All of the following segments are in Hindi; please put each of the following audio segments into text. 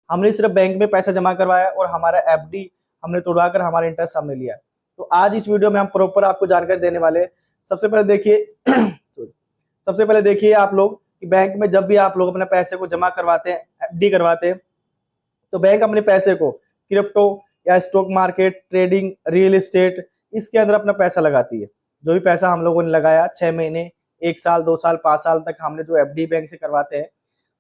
हमने सिर्फ बैंक में पैसा जमा करवाया और हमारा एफडी हमने तोड़वा कर हमारा इंटरेस्ट हमने लिया। तो आज इस वीडियो में हम प्रॉपर आपको जानकारी देने वाले हैं। सबसे पहले देखिए सबसे पहले देखिए आप लोग कि बैंक में जब भी आप लोग अपने पैसे को जमा करवाते हैं, एफडी करवाते हैं, तो बैंक अपने पैसे को क्रिप्टो या stock market, trading, real estate, इसके अंदर अपना पैसा लगाती है। जो भी पैसा हम लोगों ने लगाया 6 महीने, 1 साल, 2 साल, 5 साल तक हमने जो एफडी बैंक से करवाते हैं,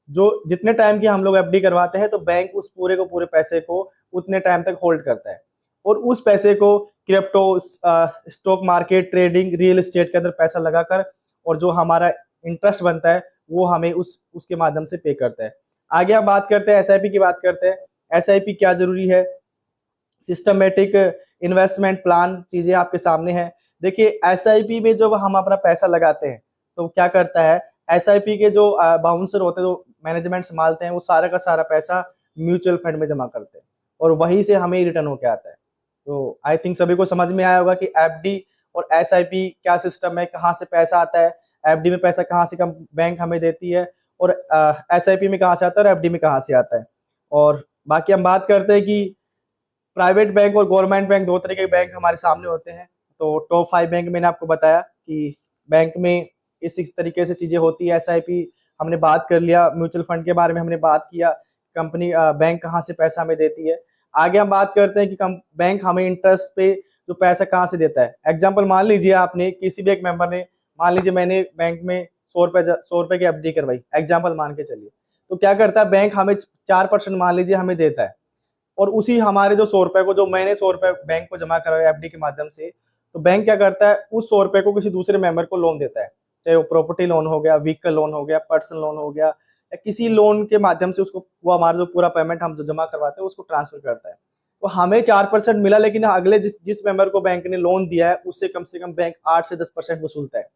जो जितने टाइम की हम लोग एफडी करवाते हैं, तो बैंक उस पूरे को पूरे पैसे को उतने टाइम तक होल्ड करता है और उस पैसे को crypto, stock market, trading, real estate के अंदर पैसा लगाकर और जो हमारा इंटरेस्ट बनता है वो हमें उसके माध्यम से पे करता है। आगे हम बात करते हैं एसआईपी की बात करते हैं। एसआईपी क्या जरूरी है? सिस्टमेटिक इन्वेस्टमेंट प्लान चीजें आपके सामने है। देखिए एसआईपी में जब हम अपना पैसा लगाते हैं तो क्या करता है, एसआईपी के जो बाउंसर होते हैं, जो मैनेजमेंट संभालते हैं, वो सारा का सारा पैसा म्यूचुअल फंड में जमा करते हैं और वहीं से हमें रिटर्न होके आता है। तो आई थिंक सभी को समझ में आया होगा कि एफडी और एसआईपी क्या सिस्टम है, कहाँ से पैसा आता है, एफडी में पैसा कहाँ से कम बैंक हमें देती है और एसआईपी में कहाँ से आता है और एफडी में कहाँ से आता है। और बाकी हम बात करते हैं कि प्राइवेट बैंक और गवर्नमेंट बैंक, दो तरह के बैंक हमारे सामने होते हैं। तो टॉप 5 बैंक मैंने आपको बताया कि बैंक में इस तरीके से चीजें होती है। एसआईपी हमने बात कर लिया, म्यूचुअल फंड के बारे में हमने बात किया, कंपनी बैंक कहाँ से पैसा हमें देती है। आगे हम बात करते हैं कि बैंक हमें इंटरेस्ट पे जो पैसा कहाँ से देता है। एग्जाम्पल मान लीजिए आपने किसी भी एक मेंबर ने, मान लीजिए मैंने बैंक में 100 रुपए की एफडी करवाई, एग्जाम्पल मान के चलिए, तो क्या करता है बैंक हमें 4% मान लीजिए हमें देता है और उसी हमारे जो 100 रुपए को, जो मैंने 100 रुपए बैंक को जमा कराया एफडी के माध्यम से, तो बैंक क्या करता है उस 100 रुपए को किसी दूसरे मेंबर को लोन देता है। चाहे वो प्रॉपर्टी लोन हो गया, व्हीकल लोन हो गया, पर्सनल लोन हो गया, या किसी लोन के माध्यम से उसको वो हमारा जो पूरा पेमेंट हम जो जमा करवाते हैं उसको ट्रांसफर करता है। तो हमें 4% मिला, लेकिन अगले जिस मेंबर को बैंक ने लोन दिया है उससे कम बैंक 8 से 10% वसूलता है।